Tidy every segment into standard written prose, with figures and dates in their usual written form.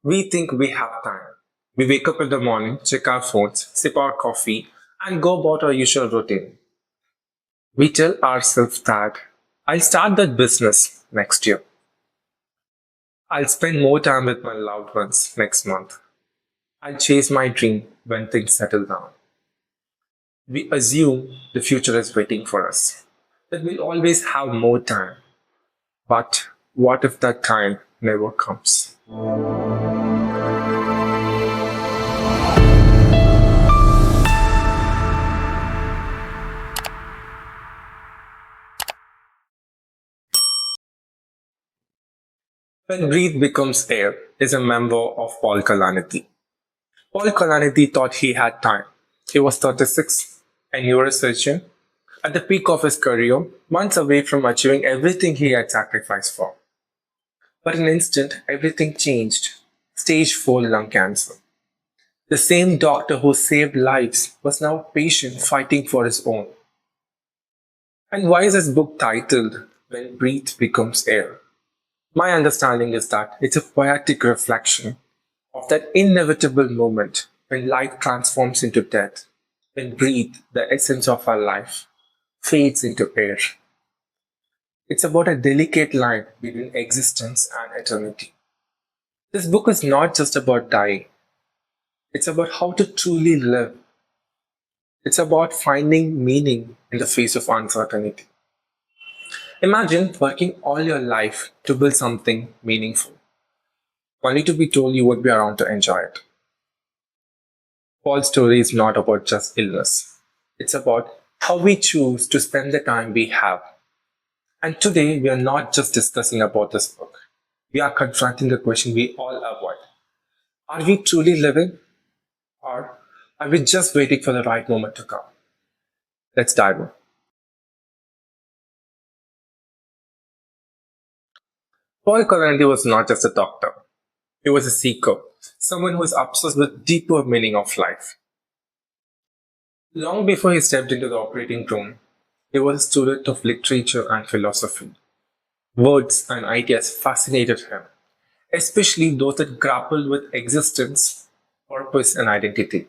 We think we have time. We wake up in the morning, check our phones, sip our coffee, and go about our usual routine. We tell ourselves that I'll start that business next year. I'll spend more time with my loved ones next month. I'll chase my dream when things settle down. We assume the future is waiting for us, that we'll always have more time. But what if that time never comes? When Breathe Becomes Air is a memoir of Paul Kalanithi. Paul Kalanithi thought he had time. He was 36, a neurosurgeon, at the peak of his career, months away from achieving everything he had sacrificed for. But in an instant, everything changed. Stage 4 lung cancer. The same doctor who saved lives was now a patient fighting for his own. And why is this book titled When Breath Becomes Air? My understanding is that it's a poetic reflection of that inevitable moment when life transforms into death, when breath, the essence of our life, fades into air. It's about a delicate line between existence and eternity. This book is not just about dying, it's about how to truly live. It's about finding meaning in the face of uncertainty. Imagine working all your life to build something meaningful, only to be told you won't be around to enjoy it. Paul's story is not about just illness. It's about how we choose to spend the time we have. And today, we are not just discussing about this book. We are confronting the question we all avoid. Are we truly living? Or are we just waiting for the right moment to come? Let's dive in. Paul Kalanithi was not just a doctor. He was a seeker, someone who was obsessed with deeper meaning of life. Long before he stepped into the operating room, he was a student of literature and philosophy. Words and ideas fascinated him, especially those that grappled with existence, purpose, and identity.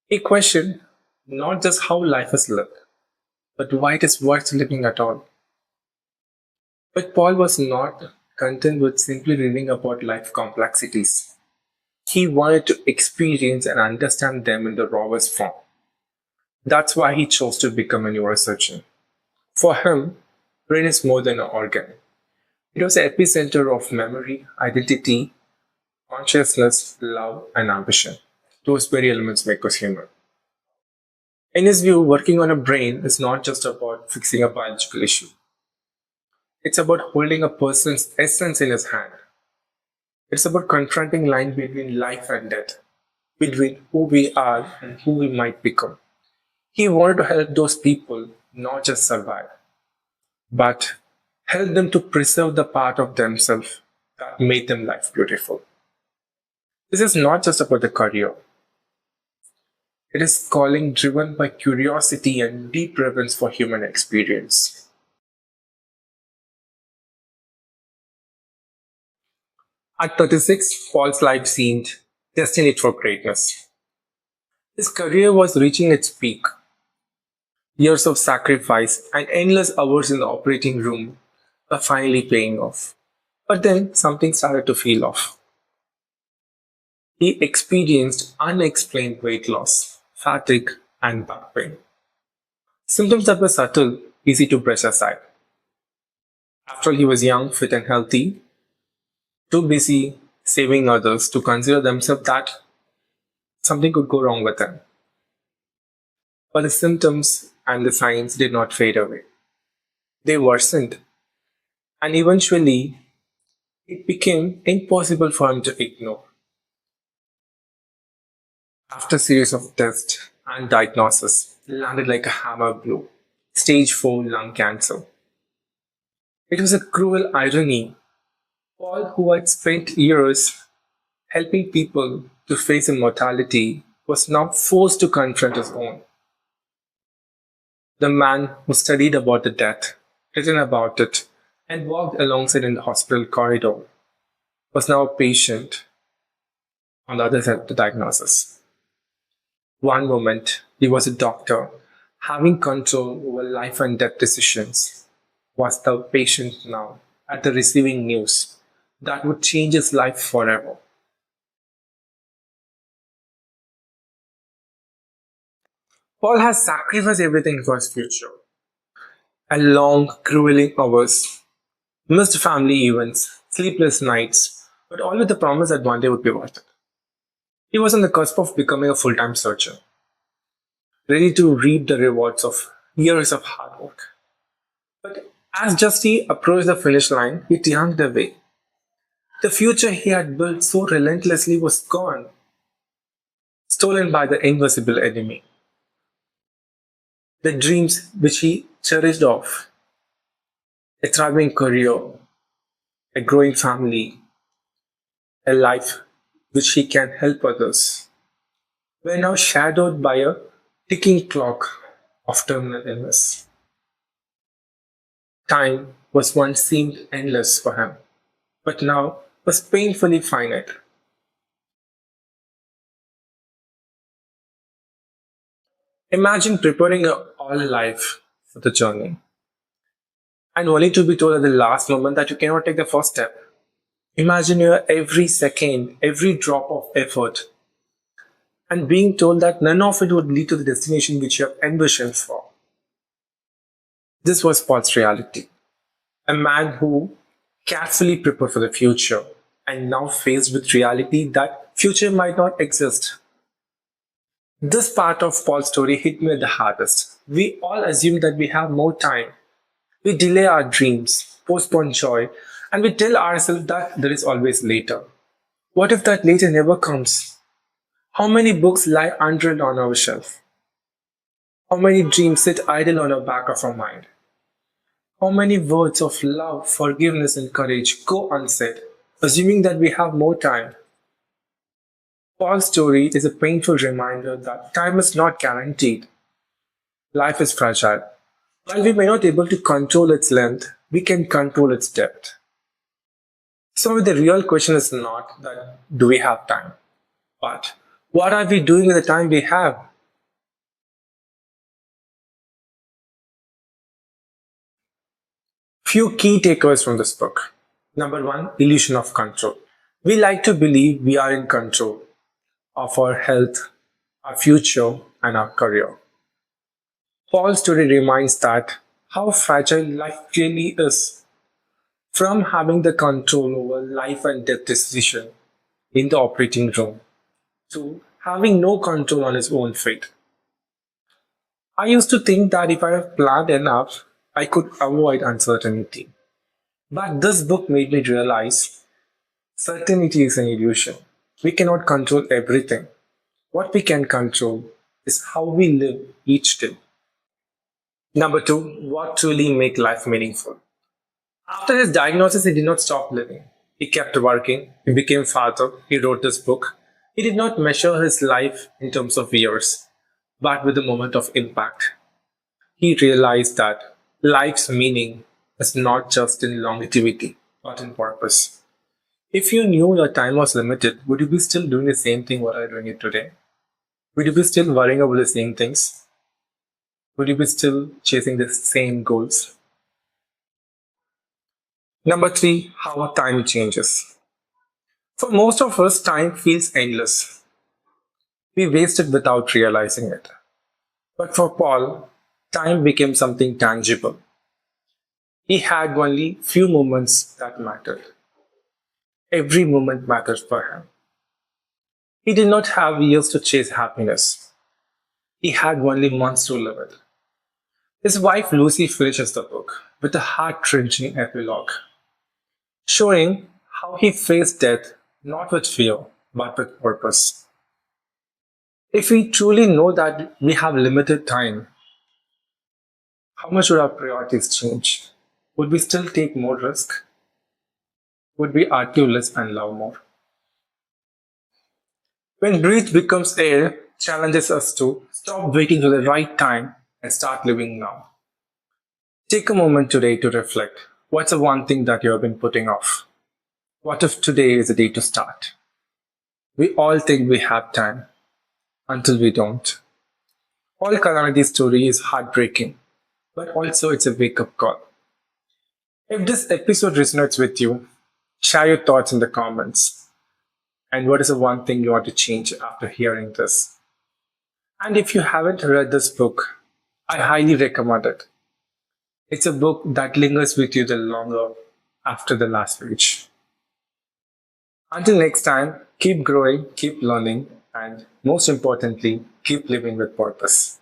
He questioned not just how life is lived, but why it is worth living at all. But Paul was not content with simply reading about life complexities. He wanted to experience and understand them in the rawest form. That's why he chose to become a neurosurgeon. For him, brain is more than an organ. It was the epicenter of memory, identity, consciousness, love, and ambition. Those very elements make us human. In his view, working on a brain is not just about fixing a biological issue. It's about holding a person's essence in his hand. It's about confronting line between life and death, between who we are and who we might become. He wanted to help those people not just survive, but help them to preserve the part of themselves that made them life beautiful. This is not just about the career. It is calling driven by curiosity and deep reverence for human experience. At 36, Paul's life seemed destined for greatness. His career was reaching its peak. Years of sacrifice and endless hours in the operating room were finally paying off. But then something started to feel off. He experienced unexplained weight loss, fatigue, and back pain. Symptoms that were subtle, easy to brush aside. After all, he was young, fit, and healthy, too busy saving others to consider themselves that something could go wrong with them. But the symptoms and the signs did not fade away. They worsened, and eventually it became impossible for him to ignore. After a series of tests and diagnosis, he landed like a hammer blow. Stage 4 lung cancer. It was a cruel irony. Paul, who had spent years helping people to face mortality, was now forced to confront his own. The man who studied about the death, written about it, and walked alongside in the hospital corridor was now a patient on the other side of the diagnosis. One moment, he was a doctor, having control over life and death decisions. Was the patient now at the receiving news that would change his life forever? Paul has sacrificed everything for his future. And long, grueling hours, missed family events, sleepless nights, but all with the promise that one day would be worth it. He was on the cusp of becoming a full-time surgeon, ready to reap the rewards of years of hard work. But as just he approached the finish line, he turned away. The future he had built so relentlessly was gone, stolen by the invisible enemy. The dreams which he cherished of, a thriving career, a growing family, a life which he can help others, were now shadowed by a ticking clock of terminal illness. Time was once seemed endless for him, but now was painfully finite. Imagine preparing your all life for the journey, and only to be told at the last moment that you cannot take the first step. Imagine your every second, every drop of effort, and being told that none of it would lead to the destination which you have envisioned for. This was Paul's reality. A man who carefully prepared for the future and now faced with reality that future might not exist. This part of Paul's story hit me the hardest. We all assume that we have more time. We delay our dreams, postpone joy, and we tell ourselves that there is always later. What if that later never comes? How many books lie unread on our shelf? How many dreams sit idle on the back of our mind? How many words of love, forgiveness, and courage go unsaid, assuming that we have more time? Paul's story is a painful reminder that time is not guaranteed. Life is fragile. While we may not be able to control its length, we can control its depth. So the real question is not that do we have time, but what are we doing with the time we have? Few key takeaways from this book. Number one, illusion of control. We like to believe we are in control of our health, our future, and our career. Paul's story reminds that how fragile life really is. From having the control over life and death decision in the operating room to having no control on his own fate. I used to think that if I have planned enough, I could avoid uncertainty. But this book made me realize certainty is an illusion. We cannot control everything. What we can control is how we live each day. Number two, what truly makes life meaningful? After his diagnosis, he did not stop living. He kept working. He became father. He wrote this book. He did not measure his life in terms of years, but with a moment of impact. He realized that life's meaning is not just in longevity, but in purpose. If you knew your time was limited, would you be still doing the same thing what are you doing it today? Would you be still worrying about the same things? Would you be still chasing the same goals? Number three, how time changes. For most of us, time feels endless. We waste it without realizing it. But for Paul, time became something tangible. He had only few moments that mattered. Every moment mattered for him. He did not have years to chase happiness. He had only months to live it. His wife Lucy finishes the book with a heart-wrenching epilogue, showing how he faced death not with fear, but with purpose. If we truly know that we have limited time, how much would our priorities change? Would we still take more risk? Would we argue less and love more? When breath becomes air, challenges us to stop waiting for the right time and start living now. Take a moment today to reflect. What's the one thing that you have been putting off? What if today is the day to start? We all think we have time until we don't. All Kalanithi's story is heartbreaking, but also it's a wake-up call. If this episode resonates with you, share your thoughts in the comments. And what is the one thing you want to change after hearing this? And if you haven't read this book, I highly recommend it. It's a book that lingers with you the longer after the last page. Until next time, keep growing, keep learning, and most importantly, keep living with purpose.